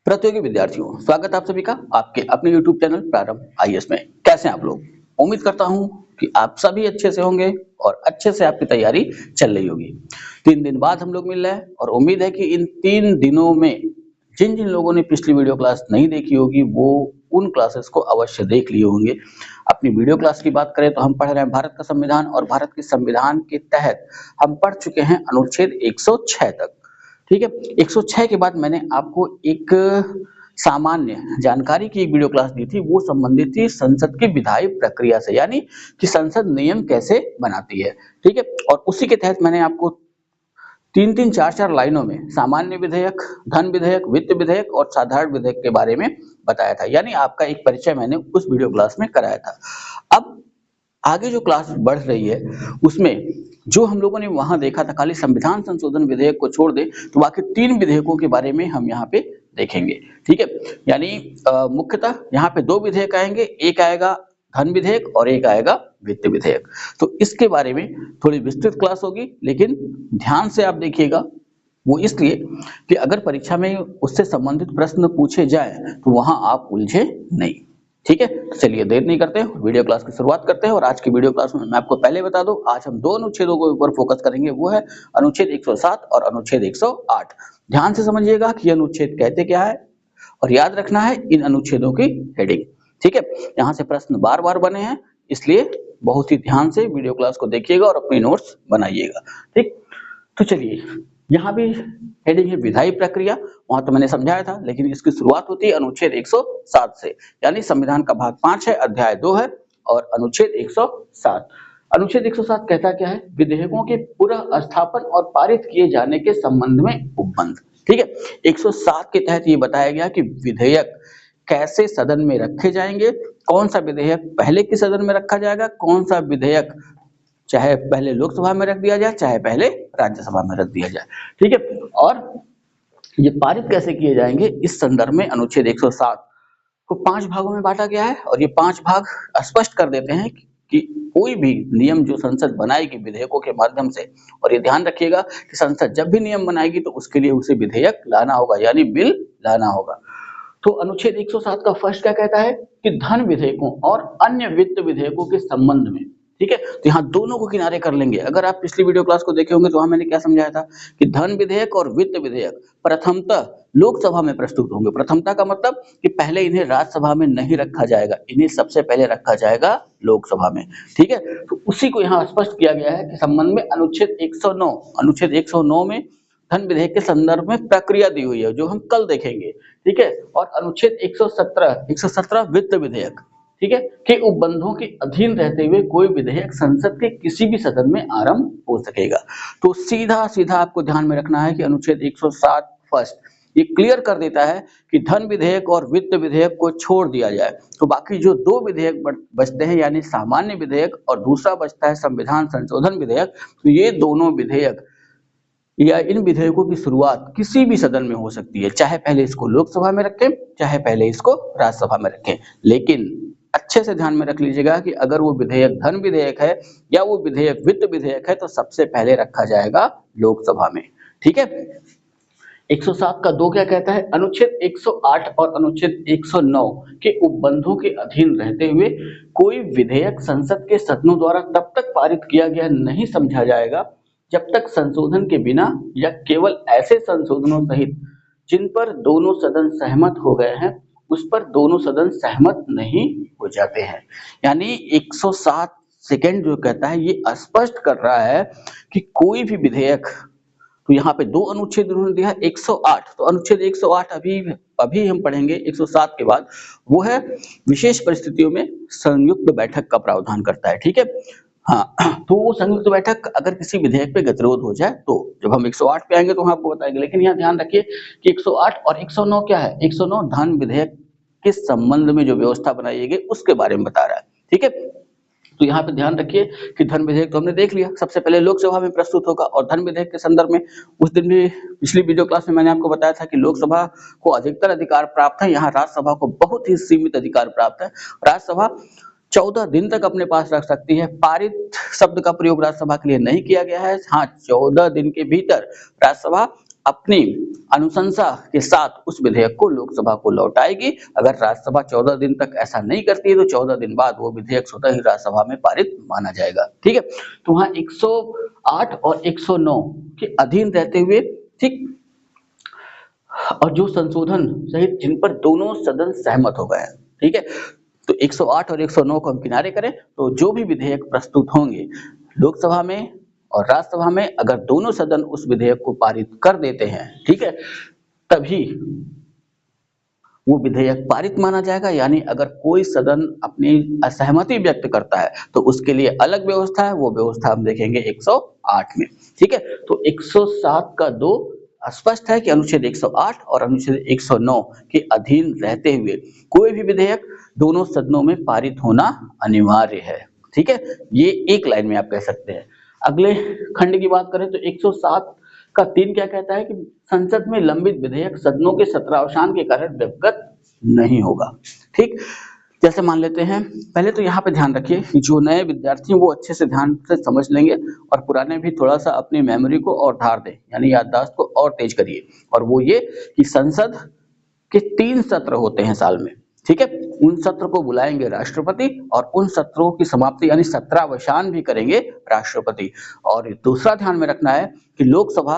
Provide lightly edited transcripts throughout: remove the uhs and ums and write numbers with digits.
प्रतियोगी विद्यार्थियों, स्वागत है आप सभी का आपके अपने YouTube चैनल प्रारंभ आईएएस में। कैसे हैं आप लोग? उम्मीद करता हूं कि आप सभी अच्छे से होंगे और अच्छे से आपकी तैयारी चल रही होगी। 3 दिन बाद हम लोग मिल रहे हैं और उम्मीद है कि इन 3 दिनों में जिन-जिन लोगों ने पिछली वीडियो क्लास नहीं देखी होगी वो उन क्लासेस को अवश्य देख लिए होंगे। अपनी वीडियो क्लास की बात करें तो हम पढ़ रहे हैं भारत का संविधान और भारत के संविधान के तहत हम पढ़ चुके हैं अनुच्छेद 106 तक। ठीक है, 106 के बाद मैंने आपको एक सामान्य जानकारी की एक वीडियो क्लास दी थी, वो संबंधित थी संसद की विधायी प्रक्रिया से, यानी कि संसद नियम कैसे बनाती है। ठीक है, और उसी के तहत मैंने आपको 3-3, 4-4 लाइनों में सामान्य विधेयक, धन विधेयक, वित्त विधेयक और साधारण विधेयक के बारे में बताया था, यानी आपका एक परिचय मैंने उस वीडियो क्लास में कराया था। अब आगे जो क्लास बढ़ रही है उसमें जो हम लोगों ने वहां देखा था, खाली संविधान संशोधन विधेयक को छोड़ दे तो बाकी 3 विधेयकों के बारे में हम यहाँ पे देखेंगे। ठीक है, यानी मुख्यतः यहाँ पे 2 विधेयक आएंगे, एक आएगा धन विधेयक और एक आएगा वित्त विधेयक। तो इसके बारे में थोड़ी विस्तृत क्लास होगी, लेकिन ध्यान से आप देखिएगा, वो इसलिए कि अगर परीक्षा में उससे संबंधित प्रश्न पूछे जाए तो वहां आप उलझे नहीं। ठीक है, चलिए देर नहीं करते हैं, वीडियो क्लास की शुरुआत करते हैं। और आज की वीडियो क्लास में मैं आपको पहले बता दूं, आज हम 2 अनुच्छेदों के ऊपर फोकस करेंगे, वो है अनुच्छेद 107 और अनुच्छेद 108। ध्यान से समझिएगा कि अनुच्छेद कहते क्या है और याद रखना है इन अनुच्छेदों की हेडिंग। ठीक है, यहाँ से प्रश्न बार बार बने हैं, इसलिए बहुत ही ध्यान से वीडियो क्लास को देखिएगा और अपनी नोट्स बनाइएगा। ठीक, तो चलिए, यहाँ भी हेडिंग है विधायी प्रक्रिया, वहां तो मैंने समझाया था, लेकिन इसकी शुरुआत होती है अनुच्छेद 107 से, यानी संविधान का भाग 5 है, अध्याय 2 है और अनुच्छेद 107। अनुच्छेद 107 कहता क्या है? विधेयकों के पुनः स्थापन और पारित किए जाने के संबंध में उपबंध। ठीक है, 107 के तहत ये बताया गया कि विधेयक कैसे सदन में रखे जाएंगे, कौन सा विधेयक पहले किस सदन में रखा जाएगा, कौन सा विधेयक चाहे पहले लोकसभा में रख दिया जाए चाहे पहले राज्यसभा में रख दिया जाए। ठीक है, और ये पारित कैसे किए जाएंगे, इस संदर्भ में अनुच्छेद 107 को 5 भागों में बांटा गया है और ये 5 भाग स्पष्ट कर देते हैं कि कोई भी नियम जो संसद बनाएगी विधेयकों के माध्यम से, और ये ध्यान रखिएगा कि संसद जब भी नियम बनाएगी तो उसके लिए उसे विधेयक लाना होगा, यानी बिल लाना होगा। तो अनुच्छेद 107 का फर्स्ट क्या कहता है कि धन विधेयकों और अन्य वित्त विधेयकों के संबंध में। ठीक है, तो यहाँ दोनों को किनारे कर लेंगे। अगर आप पिछली वीडियो क्लास को देखे होंगे तो वहां मैंने क्या समझाया था कि धन विधेयक और वित्त विधेयक प्रथमतः लोकसभा में प्रस्तुत होंगे। प्रथमतः का मतलब कि पहले इन्हें राज्यसभा में नहीं रखा जाएगा, इन्हें सबसे पहले रखा जाएगा लोकसभा में। ठीक है, तो उसी को यहाँ स्पष्ट किया गया है कि संबंध में अनुच्छेद 109 में धन विधेयक के संदर्भ में प्रक्रिया दी हुई है, जो हम कल देखेंगे। ठीक है, और अनुच्छेद 117 वित्त विधेयक, ठीक है, के उपबंधों के अधीन रहते हुए कोई विधेयक संसद के किसी भी सदन में आरंभ हो सकेगा। तो सीधा सीधा आपको ध्यान में रखना है कि अनुच्छेद 107 फर्स्ट ये क्लियर कर देता है कि धन विधेयक और वित्त विधेयक को छोड़ दिया जाए, तो बाकी जो 2 विधेयक बचते हैं, यानी सामान्य विधेयक और दूसरा बचता है संविधान संशोधन विधेयक, तो ये दोनों विधेयक या इन विधेयकों की शुरुआत किसी भी सदन में हो सकती है, चाहे पहले इसको लोकसभा में रखें चाहे पहले इसको राज्यसभा में रखें। लेकिन अच्छे से ध्यान में रख लीजिएगा कि अगर वो विधेयक धन विधेयक है या वो विधेयक वित्त विधेयक है तो सबसे पहले रखा जाएगा लोकसभा में। ठीक है, 107 का 2 क्या कहता है? अनुच्छेद 108 और अनुच्छेद 109 के उपबंधों के अधीन रहते हुए कोई विधेयक संसद के सदनों द्वारा तब तक पारित किया गया नहीं समझा जाएगा जब तक संशोधन के बिना या केवल ऐसे संशोधनों सहित जिन पर दोनों सदन सहमत हो गए हैं उस पर दोनों सदन सहमत नहीं हो जाते हैं। यानी 107 सेकेंड जो कहता है ये स्पष्ट कर रहा है कि कोई भी विधेयक, तो यहाँ पे 2 अनुच्छेद उन्होंने दिया 108, तो अनुच्छेद 108 अभी हम पढ़ेंगे 107 के बाद, वो है विशेष परिस्थितियों में संयुक्त बैठक का प्रावधान करता है। ठीक है, हाँ, तो वो संयुक्त बैठक अगर किसी विधेयक पे गतिरोध हो जाए तो जब हम 108 पे आएंगे तो हम आपको बताएंगे। लेकिन यहाँ ध्यान रखिए कि 108 और 109 क्या है? 109 धन विधेयक के संबंध में जो व्यवस्था बनाई गई उसके बारे में बता रहा है। ठीक है, तो यहाँ पे ध्यान रखिए कि धन विधेयक तो हमने देख लिया, सबसे पहले लोकसभा में प्रस्तुत होगा। और धन विधेयक के संदर्भ में उस दिन भी पिछली वीडियो क्लास में मैंने आपको बताया था कि लोकसभा को अधिकतर अधिकार प्राप्त है, यहाँ राज्यसभा को बहुत ही सीमित अधिकार प्राप्त है। राज्यसभा 14 दिन तक अपने पास रख सकती है। पारित शब्द का प्रयोग राज्यसभा के लिए नहीं किया गया है। हाँ, 14 दिन के भीतर राज्यसभा अपनी अनुशंसा के साथ उस विधेयक को लोकसभा को लौटाएगी। अगर राज्यसभा 14 दिन तक ऐसा नहीं करती है तो 14 दिन बाद वो विधेयक स्वतः ही राज्यसभा में पारित माना जाएगा। ठीक है, तो वहां 108 और 109 के अधीन रहते हुए, ठीक, और जो संशोधन सहित जिन पर दोनों सदन सहमत हो गए हैं, ठीक है, तो 108 और 109 को हम किनारे करें तो जो भी विधेयक प्रस्तुत होंगे लोकसभा में और राज्यसभा में, अगर दोनों सदन उस विधेयक को पारित कर देते हैं, ठीक है, तभी वो विधेयक पारित माना जाएगा। यानी अगर कोई सदन अपनी असहमति व्यक्त करता है तो उसके लिए अलग व्यवस्था है, वो व्यवस्था हम देखेंगे 108 में। ठीक है, तो 107 का 2 स्पष्ट है कि अनुच्छेद 108 और अनुच्छेद 109 के अधीन रहते हुए कोई भी विधेयक दोनों सदनों में पारित होना अनिवार्य है। ठीक है, ये एक लाइन में आप कह सकते हैं। अगले खंड की बात करें तो 107 का 3 क्या कहता है कि संसद में लंबित विधेयक सदनों के सत्रावसान के कारण व्यवगत नहीं होगा। ठीक, जैसे मान लेते हैं, पहले तो यहाँ पे ध्यान रखिए कि जो नए विद्यार्थी हैं वो अच्छे से ध्यान से समझ लेंगे और पुराने भी थोड़ा सा अपनी मेमोरी को और धार दें, यानी याददाश्त को और तेज करिए। और वो ये कि संसद के 3 सत्र होते हैं साल में, ठीक है, उन सत्र को बुलाएंगे राष्ट्रपति और उन सत्रों की समाप्ति यानी सत्रावसान भी करेंगे राष्ट्रपति। और दूसरा ध्यान में रखना है कि लोकसभा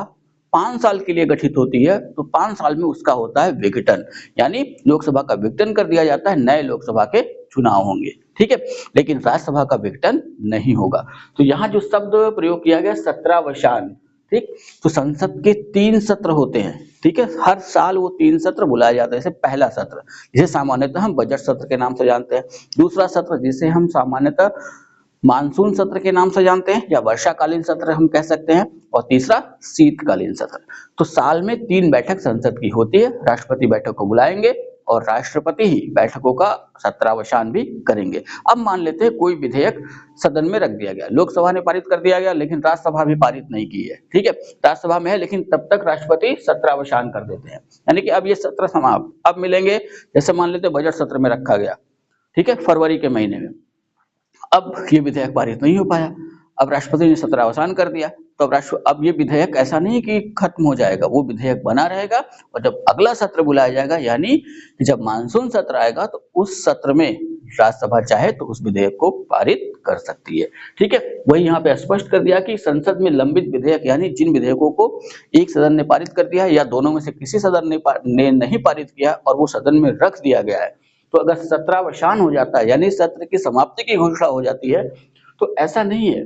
5 साल के लिए गठित होती है, तो 5 साल में उसका होता है विघटन, यानी लोकसभा का विघटन कर दिया जाता है, नए लोकसभा के चुनाव होंगे। ठीक है, लेकिन राज्यसभा का विघटन नहीं होगा। तो यहाँ जो शब्द प्रयोग किया गया सत्रावसान, ठीक, तो संसद के 3 सत्र होते हैं। ठीक है, हर साल वो 3 सत्र बुलाया जाता है। जैसे पहला सत्र जिसे सामान्यतः हम बजट सत्र के नाम से जानते हैं, दूसरा सत्र जिसे हम सामान्यतः मानसून सत्र के नाम से जानते हैं या वर्षाकालीन सत्र हम कह सकते हैं, और तीसरा शीतकालीन सत्र। तो साल में 3 बैठक संसद की होती है, राष्ट्रपति बैठक को बुलाएंगे और राष्ट्रपति ही बैठकों का सत्रावसान भी करेंगे। अब मान लेते हैं कोई विधेयक सदन में रख दिया गया, लोकसभा ने पारित कर दिया गया लेकिन राज्यसभा भी पारित नहीं की है। ठीक है, राज्यसभा में है लेकिन तब तक राष्ट्रपति सत्रावसान कर देते हैं, यानी कि अब ये सत्र समाप्त, अब मिलेंगे। जैसे मान लेते बजट सत्र में रखा गया, ठीक है, फरवरी के महीने में, अब ये विधेयक पारित नहीं हो पाया, अब राष्ट्रपति ने सत्रावसान कर दिया, तो अब ये विधेयक ऐसा नहीं कि खत्म हो जाएगा, वो विधेयक बना रहेगा और जब अगला सत्र बुलाया जाएगा यानी कि जब मानसून सत्र आएगा तो उस सत्र में राज्यसभा चाहे तो उस विधेयक को पारित कर सकती है। ठीक है, वही यहाँ पे स्पष्ट कर दिया कि संसद में लंबित विधेयक यानी जिन विधेयकों को एक सदन ने पारित कर दिया है या दोनों में से किसी सदन ने नहीं पारित किया और वो सदन में रख दिया गया है, तो अगर सत्रावसान हो जाता है यानी सत्र की समाप्ति की घोषणा हो जाती है, तो ऐसा नहीं है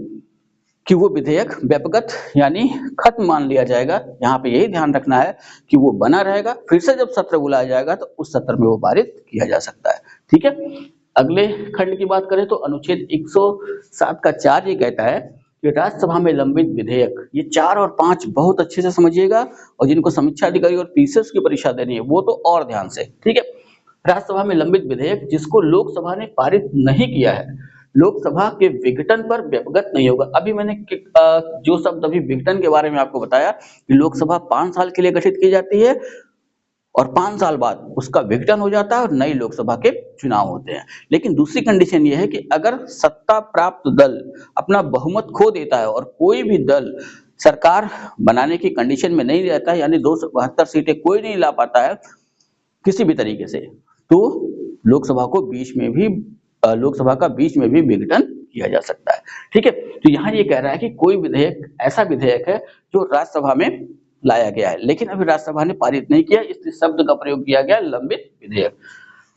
कि वो विधेयक व्यपगत यानी खत्म मान लिया जाएगा। यहाँ पे यही ध्यान रखना है कि वो बना रहेगा, फिर से जब सत्र बुलाया जाएगा तो उस सत्र में वो पारित किया जा सकता है। ठीक है, अगले खंड की बात करें तो अनुच्छेद 107 का 4 ये कहता है कि राज्यसभा में लंबित विधेयक, ये 4 और 5 बहुत अच्छे से समझिएगा, और जिनको समीक्षा अधिकारी और पीसीएस की परीक्षा देनी है वो तो और ध्यान से। ठीक है, राज्यसभा में लंबित विधेयक जिसको लोकसभा ने पारित नहीं किया है, लोकसभा के विघटन पर व्यपगत नहीं होगा। अभी मैंने जो शब्द अभी विघटन के बारे में आपको बताया कि लोकसभा 5 साल के लिए गठित की जाती है और 5 साल बाद उसका विघटन हो जाता है और नई लोकसभा के चुनाव होते हैं। लेकिन दूसरी कंडीशन यह है कि अगर सत्ता प्राप्त दल अपना बहुमत खो देता है और कोई भी दल सरकार बनाने की कंडीशन में नहीं रहता है, यानी 272 सीटें कोई नहीं ला पाता है किसी भी तरीके से, तो लोकसभा का बीच में भी विघटन किया जा सकता है। ठीक है, तो यहाँ ये कह रहा है कि कोई विधेयक ऐसा विधेयक है जो राज्यसभा में लाया गया है लेकिन अभी राज्यसभा ने पारित नहीं किया, इसलिए शब्द का प्रयोग किया गया लंबित विधेयक।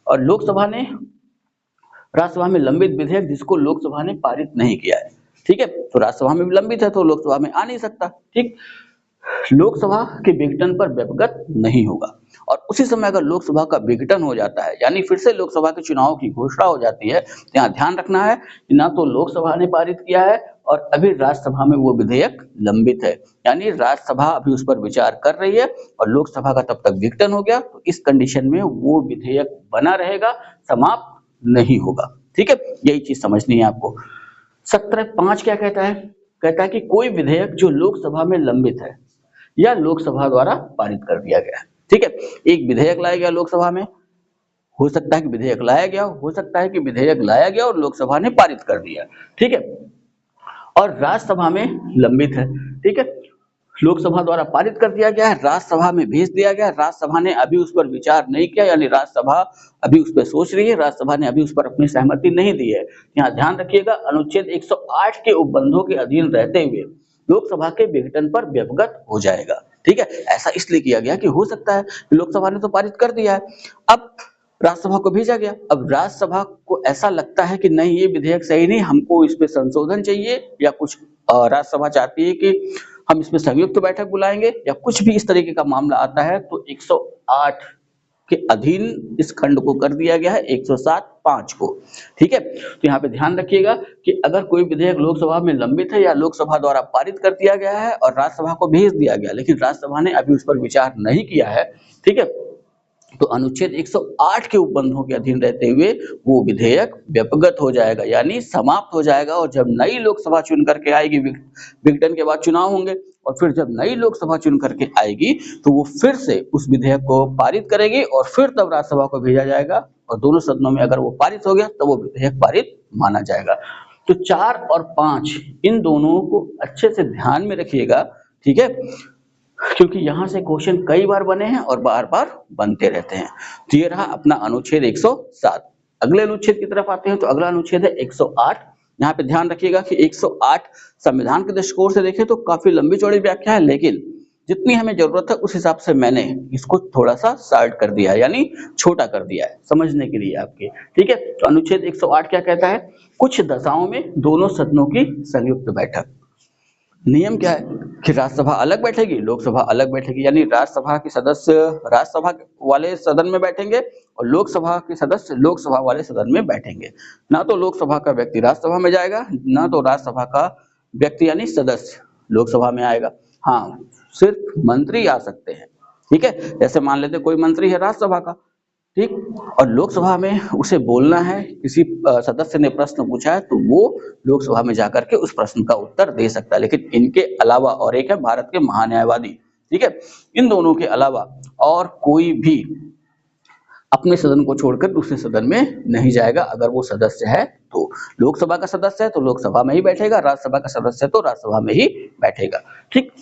और राज्यसभा में लंबित विधेयक जिसको लोकसभा ने पारित नहीं किया है, ठीक है, तो राज्यसभा में भी लंबित है तो लोकसभा में आ नहीं सकता। ठीक, लोकसभा के विघटन पर व्यपगत नहीं होगा। और उसी समय अगर लोकसभा का विघटन हो जाता है यानी फिर से लोकसभा के चुनाव की घोषणा हो जाती है, तो यहाँ ध्यान रखना है कि ना तो लोकसभा ने पारित किया है और अभी राज्यसभा में वो विधेयक लंबित है, यानी राज्यसभा अभी उस पर विचार कर रही है और लोकसभा का तब तक विघटन हो गया, तो इस कंडीशन में वो विधेयक बना रहेगा, समाप्त नहीं होगा। ठीक है, यही चीज समझनी है आपको। 17(5) क्या कहता है? कहता है कि कोई विधेयक जो लोकसभा में लंबित है या लोकसभा द्वारा पारित कर दिया गया है। ठीक है, एक विधेयक लाया गया लोकसभा में, हो सकता है कि विधेयक लाया गया, हो सकता है कि विधेयक लाया गया और लोकसभा ने पारित कर दिया। ठीक है, और राज्यसभा में लंबित है। ठीक है, लोकसभा द्वारा पारित कर दिया गया है, राज्यसभा में भेज दिया गया है, राज्यसभा ने अभी उस पर विचार नहीं किया, यानी राज्यसभा अभी उस पर सोच रही है, राज्यसभा ने अभी उस पर अपनी सहमति नहीं दी है। यहाँ ध्यान रखिएगा, अनुच्छेद 108 के उपबंधों के अधीन रहते हुए लोकसभा के विघटन पर व्यवगत हो जाएगा। ठीक है, ऐसा इसलिए किया गया कि हो सकता है कि लोकसभा ने तो पारित कर दिया है, अब राज्यसभा को भेजा गया, अब राज्यसभा को ऐसा लगता है कि नहीं ये विधेयक सही नहीं, हमको इस पे संशोधन चाहिए, या कुछ राज्यसभा चाहती है कि हम इसमें संयुक्त बैठक बुलाएंगे, या कुछ भी इस तरीके का मामला आता है तो 108 के अधीन इस खंड को कर दिया गया है 107(5) को। ठीक है, तो यहाँ पे ध्यान रखिएगा कि अगर कोई विधेयक लोकसभा में लंबित है या लोकसभा द्वारा पारित कर दिया गया है और राज्यसभा को भेज दिया गया, लेकिन राज्यसभा ने अभी उस पर विचार नहीं किया है, ठीक है, तो अनुच्छेद 108 के उपबंधों के अधीन रहते हुए वो विधेयक व्यपगत हो जाएगा, यानी समाप्त हो जाएगा। और जब नई लोकसभा चुन करके आएगी, विघटन के बाद चुनाव होंगे, और फिर जब नई लोकसभा चुन करके आएगी तो वो फिर से उस विधेयक को पारित करेगी और फिर तब राज्यसभा को भेजा जाएगा, और दोनों सदनों में अगर वो पारित हो गया तो वो विधेयक पारित माना जाएगा। तो 4 और 5 इन दोनों को अच्छे से ध्यान में रखिएगा, ठीक है, क्योंकि यहाँ से क्वेश्चन कई बार बने हैं और बार बार बनते रहते हैं। तो ये रहा अपना अनुच्छेद 107। अगले अनुच्छेद की तरफ आते हैं, तो अगला अनुच्छेद है 108। यहाँ पे ध्यान रखिएगा कि 108 संविधान के दृष्टिकोण से देखें तो काफी लंबी चौड़ी व्याख्या है, लेकिन जितनी हमें जरूरत है उस हिसाब से मैंने इसको थोड़ा सा शार्ट कर दिया है, यानी छोटा कर दिया है समझने के लिए आपके। ठीक है, तो अनुच्छेद 108 क्या कहता है? कुछ दशाओं में दोनों सदनों की संयुक्त बैठक। नियम क्या है कि राज्यसभा अलग बैठेगी, लोकसभा अलग बैठेगी, यानी राज्यसभा के सदस्य राज्यसभा वाले सदन में बैठेंगे और लोकसभा के सदस्य लोकसभा वाले सदन में बैठेंगे। ना तो लोकसभा का व्यक्ति राज्यसभा में जाएगा, ना तो राज्यसभा का व्यक्ति यानी सदस्य लोकसभा में आएगा। हाँ, सिर्फ मंत्री आ सकते हैं। ठीक है, जैसे मान लेते कोई मंत्री है राज्यसभा का, ठीक, और लोकसभा में उसे बोलना है, किसी सदस्य ने प्रश्न पूछा है तो वो लोकसभा में जाकर के उस प्रश्न का उत्तर दे सकता है। लेकिन इनके अलावा और एक है भारत के महान्यायवादी, ठीक है, इन दोनों के अलावा और कोई भी अपने सदन को छोड़कर दूसरे सदन में नहीं जाएगा। अगर वो सदस्य है तो लोकसभा का सदस्य है तो लोकसभा में ही बैठेगा, राज्यसभा का सदस्य है तो राज्यसभा में ही बैठेगा। ठीक,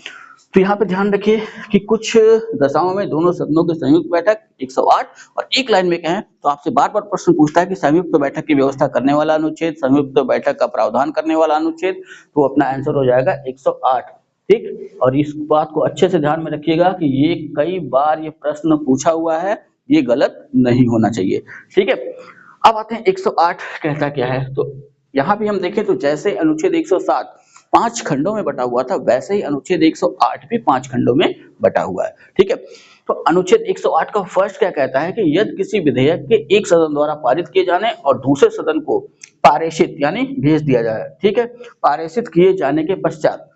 तो यहाँ पे ध्यान रखिए कि कुछ दशाओं में दोनों सदनों की संयुक्त बैठक 108, और एक लाइन में कहें तो आपसे बार बार प्रश्न पूछता है कि संयुक्त बैठक की व्यवस्था करने वाला अनुच्छेद, संयुक्त बैठक का प्रावधान करने वाला अनुच्छेद, तो अपना आंसर हो जाएगा 108। ठीक, और इस बात को अच्छे से ध्यान में रखिएगा कि ये कई बार ये प्रश्न पूछा हुआ है, ये गलत नहीं होना चाहिए। ठीक है, अब आते हैं 108 कहता क्या है। तो यहाँ भी हम देखें तो जैसे अनुच्छेद 107 5 खंडों में बटा हुआ था, वैसे ही अनुच्छेद 108 भी 5 खंडों में बटा हुआ है। ठीक है, तो अनुच्छेद 108 का फर्स्ट क्या कहता है कि यदि किसी विधेयक के एक सदन द्वारा पारित किए जाने और दूसरे सदन को पारेषित यानी भेज दिया जाए, ठीक है, पारेषित किए जाने के पश्चात,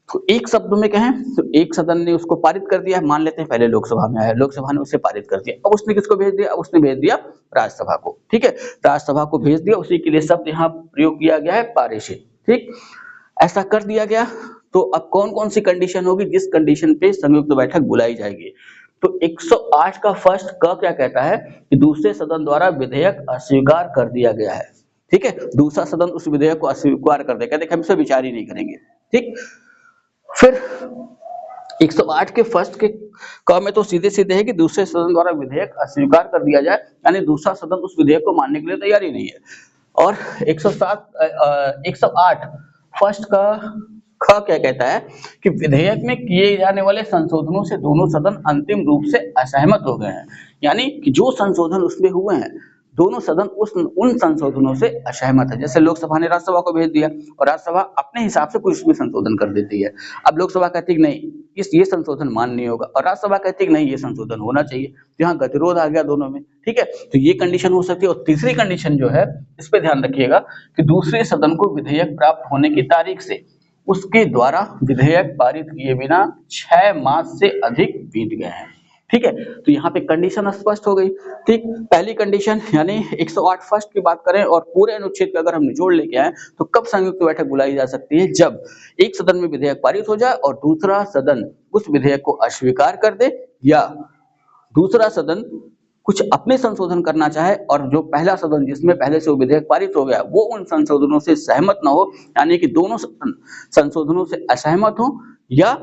तो एक शब्द में कहें तो एक सदन ने उसको पारित कर दिया, मान लेते हैं पहले लोकसभा में आया, लोकसभा ने उसे पारित कर दिया, अब उसने किसको भेज दिया? अब उसने भेज दिया राज्यसभा को। ठीक है, राज्यसभा को भेज दिया, उसी के लिए शब्द यहाँ प्रयोग किया गया है पारेषित। ठीक, ऐसा कर दिया गया, तो अब कौन कौन सी कंडीशन होगी जिस कंडीशन पे संयुक्त बैठक बुलाई जाएगी? तो 108 का फर्स्ट क क्या कहता है कि दूसरे सदन द्वारा विधेयक अस्वीकार कर दिया गया है। ठीक है, दूसरा सदन उस विधेयक को अस्वीकार कर देगा, देखिए हम इसे विचार ही नहीं करेंगे। ठीक, फिर 108 के फर्स्ट के क में तो सीधे सीधे है कि दूसरे सदन द्वारा विधेयक अस्वीकार कर दिया जाए, यानी दूसरा सदन उस विधेयक को मानने के लिए तैयार ही नहीं है। और 108 फर्स्ट का ख क्या कहता है कि विधेयक में किए जाने वाले संशोधनों से दोनों सदन अंतिम रूप से असहमत हो गए हैं, यानी कि जो संशोधन उसमें हुए हैं दोनों सदन उन संशोधनों से असहमत है। जैसे लोकसभा ने राज्यसभा को भेज दिया और राज्यसभा अपने हिसाब से कुछ भी संशोधन कर देती है, अब लोकसभा कहती है नहीं ये संशोधन मान्य नहीं होगा, और राज्यसभा कहती है नहीं ये संशोधन होना चाहिए, तो यहाँ गतिरोध आ गया दोनों में। ठीक है, तो ये कंडीशन हो सकती है। और तीसरी कंडीशन जो है, इस पे ध्यान रखिएगा कि दूसरे सदन को विधेयक प्राप्त होने की तारीख से उसके द्वारा विधेयक पारित किए बिना 6 मास से अधिक बीत गए हैं। ठीक है, तो यहाँ पे कंडीशन स्पष्ट हो गई। ठीक, पहली कंडीशन यानी 108 फर्स्ट की बात करें और पूरे अनुच्छेद का अगर हम निचोड़ लेके आए तो कब संयुक्त बैठक बुलाई जा सकती है? जब एक सदन में विधेयक पारित हो जाए और दूसरा सदन उस विधेयक को अस्वीकार कर दे, या दूसरा सदन कुछ अपने संशोधन करना चाहे और जो पहला सदन जिसमें पहले से वो विधेयक पारित हो गया वो उन संशोधनों से सहमत न हो, यानी कि दोनों संशोधनों से असहमत हो, या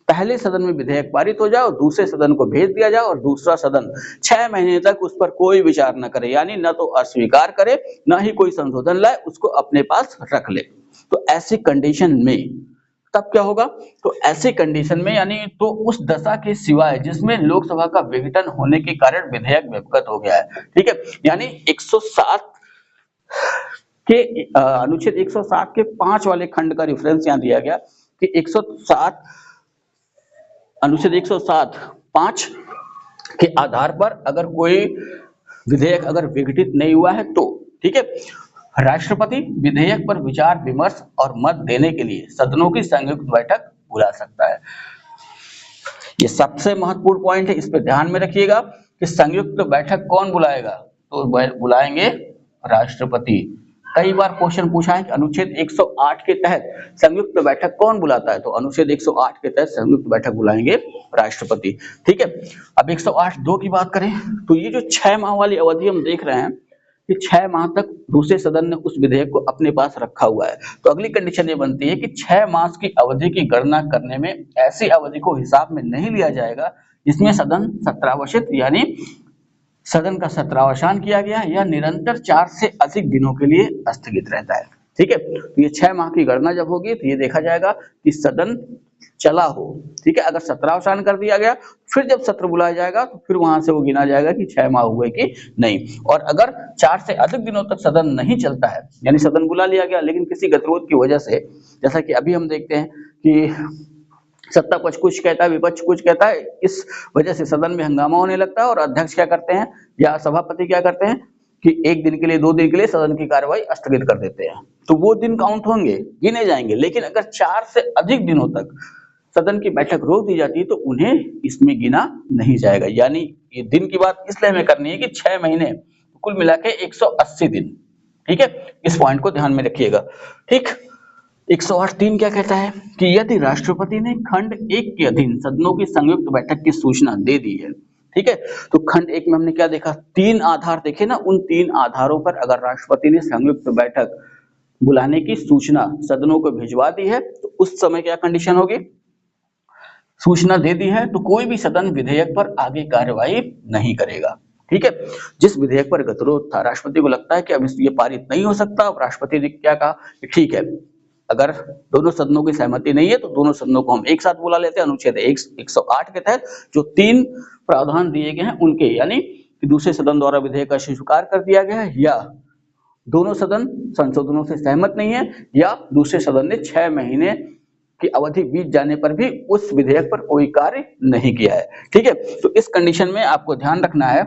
पहले सदन में विधेयक पारित हो जाए और दूसरे सदन को भेज दिया जाए और दूसरा सदन 6 महीने तक उस पर कोई विचार न करे, यानी न तो अस्वीकार करे न ही कोई संशोधन लाए, उसको अपने पास रख ले। तो ऐसी कंडीशन में तब क्या होगा? तो ऐसी कंडीशन में यानी तो उस दशा के सिवाय जिसमें लोकसभा का विघटन होने के कारण विधेयक विपगत हो गया है, ठीक है, यानी 107 के अनुच्छेद 107 के 5 वाले खंड का रेफरेंस यहाँ दिया गया कि 107 अनुच्छेद 107 5 के आधार पर अगर कोई विधेयक अगर विघटित नहीं हुआ है तो, ठीक है, राष्ट्रपति विधेयक पर विचार विमर्श और मत देने के लिए सदनों की संयुक्त बैठक बुला सकता है। ये सबसे महत्वपूर्ण पॉइंट है, इस पे ध्यान में रखिएगा कि संयुक्त बैठक कौन बुलाएगा? तो बुलाएंगे राष्ट्रपति। कई बार क्वेश्चन पूछा है कि अनुच्छेद 108 के तहत संयुक्त बैठक कौन बुलाता है? तो अनुच्छेद 108 के तहत संयुक्त बैठक बुलाएंगे राष्ट्रपति, ठीक है। अब 108(2) की बात करें तो ये जो 6 माह वाली अवधि हम देख रहे हैं कि 6 माह तक दूसरे सदन ने उस विधेयक को अपने पास रखा हुआ है, तो अगली कंडीशन ये बनती है कि 6 मास की अवधि की गणना करने में ऐसी अवधि को हिसाब में नहीं लिया जाएगा जिसमें सदन सत्रावसात यानी सदन का सत्रावसान किया गया या निरंतर 4 से अधिक दिनों के लिए स्थगित रहता है, ठीक है। तो ये 6 माह की गणना जब होगी तो ये देखा जाएगा कि सदन चला हो, ठीक है। अगर सत्रावसान कर दिया गया फिर जब सत्र बुलाया जाएगा तो फिर वहां से वो गिना जाएगा कि 6 माह हुए कि नहीं। और अगर 4 से अधिक दिनों तक सदन नहीं चलता है, यानी सदन बुला लिया गया लेकिन किसी गतिरोध की वजह से, जैसा कि अभी हम देखते हैं कि सत्ता पक्ष कुछ कहता है, विपक्ष कुछ कहता है, इस वजह से सदन में हंगामा होने लगता है और अध्यक्ष क्या करते हैं या सभापति क्या करते हैं कि 1 दिन के लिए 2 दिन के लिए सदन की कार्यवाही स्थगित कर देते हैं। तो वो दिन काउंट होंगे, गिने जाएंगे। लेकिन अगर 4 से अधिक दिनों तक सदन की बैठक रोक दी जाती है तो उन्हें इसमें गिना नहीं जाएगा। यानी ये दिन की बात इसलिए हमें करनी है कि 6 महीने कुल मिला के 180 दिन, ठीक है। इस पॉइंट को ध्यान में रखिएगा, ठीक। 108(3) क्या कहता है कि यदि राष्ट्रपति ने खंड 1 के अधीन सदनों की संयुक्त बैठक की सूचना दे दी है, ठीक है, तो खंड 1 में हमने क्या देखा? 3 आधार देखे ना, उन 3 आधारों पर अगर राष्ट्रपति ने संयुक्त बैठक बुलाने की सूचना सदनों को भिजवा दी है तो उस समय क्या कंडीशन होगी? सूचना दे दी है तो कोई भी सदन विधेयक पर आगे कार्यवाही नहीं करेगा, ठीक है। जिस विधेयक पर गतिरोध था, राष्ट्रपति को लगता है कि अब ये पारित नहीं हो सकता, अब राष्ट्रपति ने क्या कहा कि ठीक है, अगर दोनों सदनों की सहमति नहीं है तो दोनों सदनों को हम एक साथ बुला लेते हैं। अनुच्छेद 108 के तहत जो 3 प्रावधान दिए गए हैं उनके, यानी कि दूसरे सदन द्वारा विधेयक का स्वीकार कर दिया गया है, या दोनों सदन संशोधनों से सहमत नहीं है, या दूसरे सदन ने 6 महीने की अवधि बीत जाने पर भी उस विधेयक पर कोई कार्य नहीं किया है, ठीक है। तो इस कंडीशन में आपको ध्यान रखना है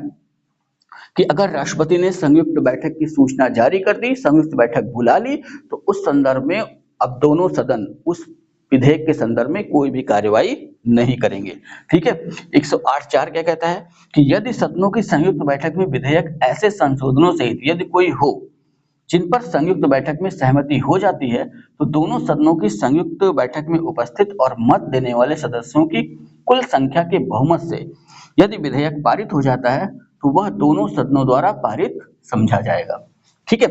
कि अगर राष्ट्रपति ने संयुक्त बैठक की सूचना जारी कर दी, संयुक्त बैठक बुला ली, तो उस संदर्भ में अब दोनों सदन उस विधेयक के संदर्भ में कोई भी कार्यवाही नहीं करेंगे, ठीक है। 108(4) क्या कहता है कि यदि सदनों की संयुक्त बैठक में विधेयक ऐसे संशोधनों सहित यदि कोई हो जिन पर संयुक्त बैठक में सहमति हो जाती है तो दोनों सदनों की संयुक्त बैठक में उपस्थित और मत देने वाले सदस्यों की कुल संख्या के बहुमत से यदि विधेयक पारित हो जाता है तो वह दोनों सदनों द्वारा पारित समझा जाएगा, ठीक है।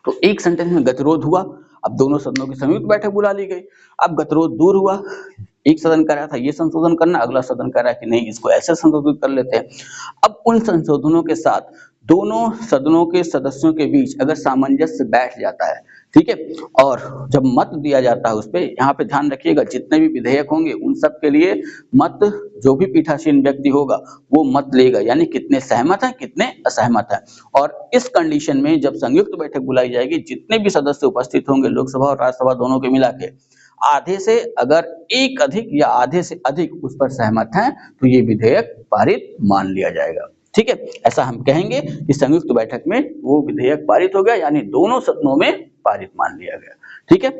तो एक सेंटेंस में गतिरोध हुआ, अब दोनों सदनों की संयुक्त बैठक बुला ली गई। अब गतिरोध दूर हुआ, एक सदन कह रहा था ये संशोधन करना, अगला सदन कह रहा है कि नहीं इसको ऐसे संशोधित कर लेते हैं। अब उन संशोधनों के साथ दोनों सदनों के सदस्यों के बीच अगर सामंजस्य बैठ जाता है, ठीक है, और जब मत दिया जाता है उस पे, यहाँ पे ध्यान रखिएगा जितने भी विधेयक होंगे उन सब के लिए मत जो भी पीठासीन व्यक्ति होगा वो मत लेगा, यानी कितने सहमत हैं कितने असहमत हैं। और इस कंडीशन में जब संयुक्त बैठक बुलाई जाएगी, जितने भी सदस्य उपस्थित होंगे लोकसभा और राज्यसभा दोनों के मिला के, आधे से अगर एक अधिक या आधे से अधिक उस पर सहमत हैं तो ये विधेयक पारित मान लिया जाएगा, ठीक है। ऐसा हम कहेंगे कि संयुक्त बैठक में वो विधेयक पारित हो गया, यानी दोनों सदनों में पारित मान लिया गया, ठीक है।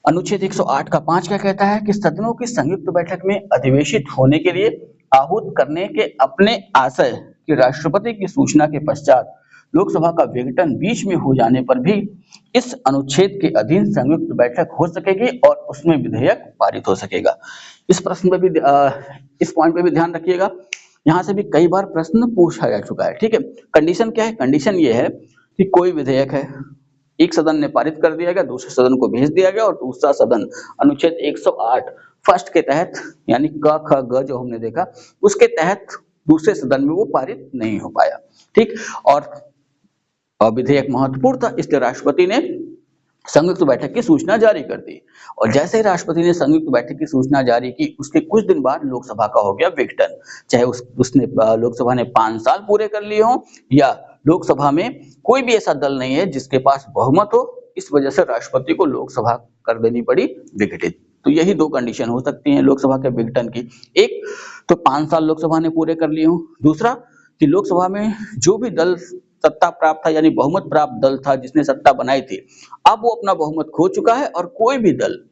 अनुच्छेद 108 का 5 क्या कहता है कि सदनों की संयुक्त बैठक में अधिवेशित होने के लिए आहूत करने के अपने आशय कि राष्ट्रपति की सूचना के पश्चात लोकसभा का विघटन बीच में हो जाने पर भी इस अनुच्छेद के अधीन संयुक्त बैठक हो सकेगी और उसमें विधेयक पारित हो सकेगा। इस प्रश्न पे भी इस पॉइंट पे भी ध्यान रखिएगा, यहाँ से भी कई बार प्रश्न पूछा जा चुका है, ठीक है। कंडीशन क्या है? कंडीशन ये है कि कोई विधेयक है, एक सदन ने पारित कर दिया गया, दूसरे सदन को भेज दिया गया और दूसरा सदन अनुच्छेद 108 फर्स्ट के तहत, यानी क ख ग जो हमने देखा, उसके तहत दूसरे सदन में वो पारित नहीं हो पाया। ठीक, और विधेयक महत्वपूर्ण था, इसलिए राष्ट्रपति ने संयुक्त बैठक की सूचना जारी कर दी। और जैसे ही राष्ट्रपति ने संयुक्त बैठक की सूचना जारी की, उसके कुछ दिन बाद लोकसभा का हो गया विघटन। चाहे उसने लोकसभा ने 5 साल पूरे कर लिए हों, या लोकसभा में कोई भी ऐसा दल नहीं है जिसके पास बहुमत हो, इस वजह से राष्ट्रपति को लोकसभा कर देनी पड़ी विघटित। तो यही 2 कंडीशन हो सकती हैं लोकसभा के विघटन की। एक तो 5 साल लोकसभा ने पूरे कर लिए हों, दूसरा कि लोकसभा में जो भी दल सत्ता प्राप्त था, यानी बहुमत प्राप्त दल था जिसने सत्ता बनाई थी, अब वो अपना बहुमत खो चुका है और कोई भी दल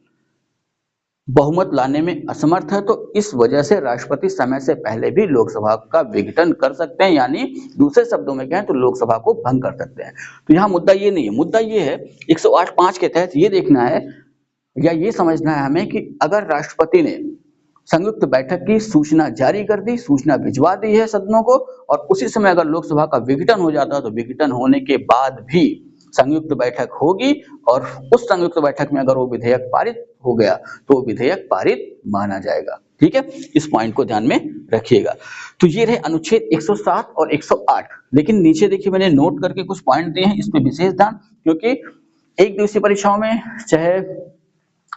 बहुमत लाने में असमर्थ है। तो इस वजह से राष्ट्रपति समय से पहले भी लोकसभा का विघटन कर सकते हैं, यानी दूसरे शब्दों में कहें तो लोकसभा को भंग कर सकते हैं। तो यहाँ मुद्दा ये नहीं है, मुद्दा ये है 108(5) के तहत ये देखना है या ये समझना है हमें कि अगर राष्ट्रपति ने संयुक्त बैठक की सूचना जारी कर दी, सूचना भिजवा दी है सदनों को, और उसी समय अगर लोकसभा का विघटन हो जाता तो विघटन होने के बाद भी संयुक्त बैठक होगी, और उस संयुक्त बैठक में अगर वो विधेयक पारित हो गया तो वो विधेयक पारित माना जाएगा। ठीक है, इस पॉइंट को ध्यान में रखिएगा। तो ये रहे अनुच्छेद 107 और 108। लेकिन नीचे देखिए मैंने नोट करके कुछ पॉइंट दिए हैं, इसमें विशेष ध्यान, क्योंकि एक दिवसीय परीक्षाओं में, चाहे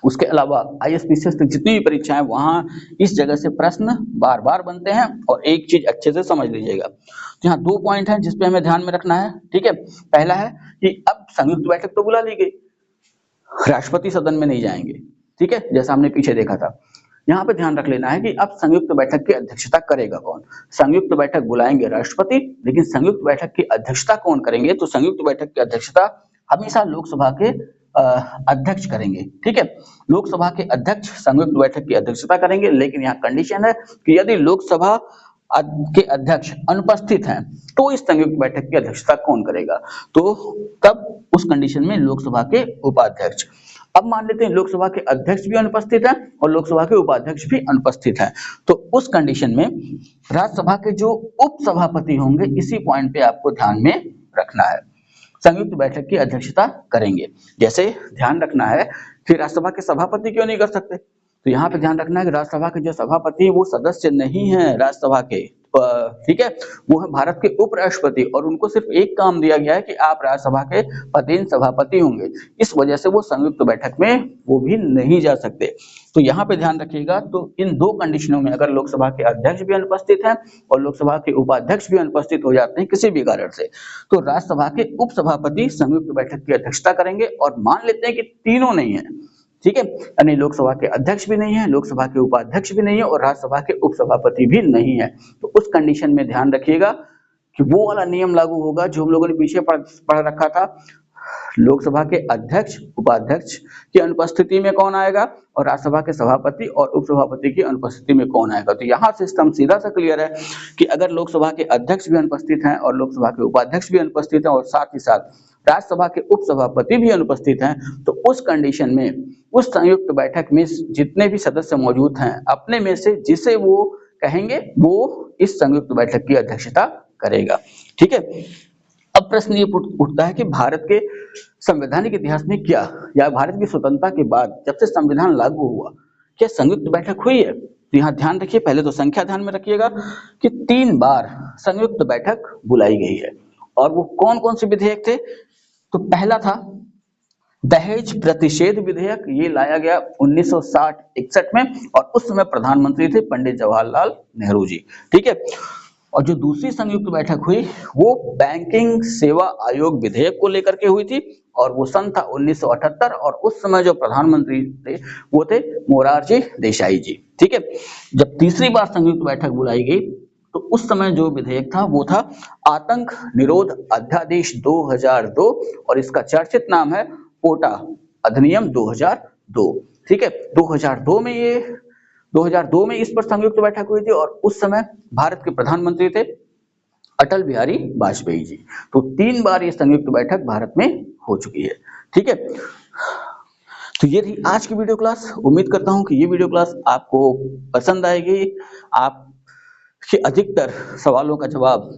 उसके अलावा आईएएस तक जितनी भी परीक्षाएं, वहां इस जगह से प्रश्न बार बार बनते हैं। और एक चीज अच्छे से समझ लीजिएगा, तो यहाँ 2 पॉइंट हैं जिसपे हमें ध्यान में रखना है। ठीक है, पहला है कि अब संयुक्त बैठक तो बुला ली गई, राष्ट्रपति सदन में नहीं जाएंगे। ठीक है, जैसा हमने पीछे देखा था। यहाँ पे ध्यान रख लेना है कि अब संयुक्त बैठक की अध्यक्षता करेगा कौन। संयुक्त बैठक बुलाएंगे राष्ट्रपति, लेकिन संयुक्त बैठक की अध्यक्षता कौन करेंगे? तो संयुक्त बैठक की अध्यक्षता हमेशा लोकसभा के अध्यक्ष करेंगे। ठीक है, लोकसभा के अध्यक्ष संयुक्त बैठक की अध्यक्षता करेंगे, लेकिन यहाँ कंडीशन है कि यदि लोकसभा के अध्यक्ष अनुपस्थित हैं तो इस संयुक्त बैठक की अध्यक्षता कौन करेगा? तो तब उस कंडीशन में लोकसभा के उपाध्यक्ष। अब मान लेते हैं लोकसभा के अध्यक्ष भी अनुपस्थित हैं और लोकसभा के उपाध्यक्ष भी अनुपस्थित हैं, तो उस कंडीशन में राज्यसभा के जो उपसभापति होंगे, इसी पॉइंट पे आपको ध्यान में रखना है, संयुक्त बैठक की अध्यक्षता करेंगे। जैसे ध्यान रखना है कि राज्यसभा के सभापति क्यों नहीं कर सकते, तो यहाँ पे ध्यान रखना है कि राज्यसभा के जो सभापति है वो सदस्य नहीं है राज्यसभा के, ठीक है, वो है भारत के उपराष्ट्रपति, और उनको सिर्फ एक काम दिया गया है कि आप राज्यसभा के पदेन सभापति होंगे। इस वजह से वो संयुक्त बैठक में वो भी नहीं जा सकते। तो यहाँ पे ध्यान रखिएगा। तो इन 2 कंडीशनों में अगर लोकसभा के अध्यक्ष भी अनुपस्थित हैं और लोकसभा के उपाध्यक्ष भी अनुपस्थित हो जाते हैं किसी भी कारण से, तो राज्यसभा के उपसभापति संयुक्त बैठक की अध्यक्षता करेंगे। और मान लेते हैं कि तीनों नहीं है, ठीक है, यानी लोकसभा के अध्यक्ष भी नहीं है, लोकसभा के उपाध्यक्ष भी नहीं है और राज्यसभा के उपसभापति भी नहीं है, तो उस कंडीशन में ध्यान रखिएगा कि वो वाला नियम लागू होगा जो हम लोगों ने पीछे पढ़ रखा था। लोकसभा के अध्यक्ष उपाध्यक्ष की अनुपस्थिति में कौन आएगा और राज्यसभा के सभापति और उपसभापति की अनुपस्थिति में कौन आएगा। तो यहाँ सिस्टम सीधा सा क्लियर है कि अगर लोकसभा के अध्यक्ष भी अनुपस्थित हैं और लोकसभा के उपाध्यक्ष भी अनुपस्थित हैं और साथ ही साथ राज्यसभा के उपसभापति भी अनुपस्थित हैं, तो उस कंडीशन में उस संयुक्त बैठक में जितने भी सदस्य मौजूद हैं, अपने में से जिसे वो कहेंगे वो इस संयुक्त बैठक की अध्यक्षता करेगा। ठीक है, अब प्रश्न ये उठता है कि भारत के संवैधानिक इतिहास में क्या, या भारत की स्वतंत्रता के बाद जब से संविधान लागू हुआ, क्या संयुक्त बैठक हुई है? तो यहाँ ध्यान रखिए, पहले तो संख्या ध्यान में रखिएगा कि 3 बार संयुक्त बैठक बुलाई गई है। और वो कौन कौन से विधेयक थे? तो पहला था दहेज प्रतिषेध विधेयक, ये लाया गया 1960-61 में, और उस समय प्रधानमंत्री थे पंडित जवाहरलाल नेहरू जी। ठीक है, और जो दूसरी संयुक्त बैठक हुई वो बैंकिंग सेवा आयोग विधेयक को लेकर के हुई थी, और वो सन था 1978, और उस समय जो प्रधानमंत्री थे वो थे मोरारजी देसाई जी। ठीक है, जब तीसरी बार संयुक्त बैठक बुलाई गई तो उस समय जो विधेयक था वो था आतंक निरोध अध्यादेश 2002, और इसका चर्चित नाम है पोटा अधिनियम 2002। ठीक है, 2002 में इस पर संयुक्त बैठक हुई थी, और उस समय भारत के प्रधानमंत्री थे अटल बिहारी वाजपेयी जी। तो 3 बार ये संयुक्त बैठक भारत में हो चुकी है। ठीक है, तो ये थी आज की वीडियो क्लास। उम्मीद करता हूं कि ये वीडियो क्लास आपको पसंद आएगी। आपके अधिकतर सवालों का जवाब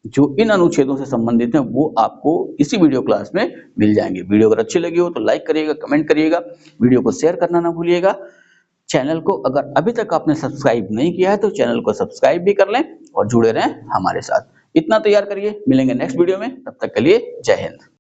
जो इन अनुच्छेदों से संबंधित हैं वो आपको इसी वीडियो क्लास में मिल जाएंगे। वीडियो अगर अच्छी लगी हो तो लाइक करिएगा, कमेंट करिएगा, वीडियो को शेयर करना ना भूलिएगा। चैनल को अगर अभी तक आपने सब्सक्राइब नहीं किया है तो चैनल को सब्सक्राइब भी कर लें और जुड़े रहें हमारे साथ। इतना तैयार करिए, मिलेंगे नेक्स्ट वीडियो में, तब तक के लिए जय हिंद।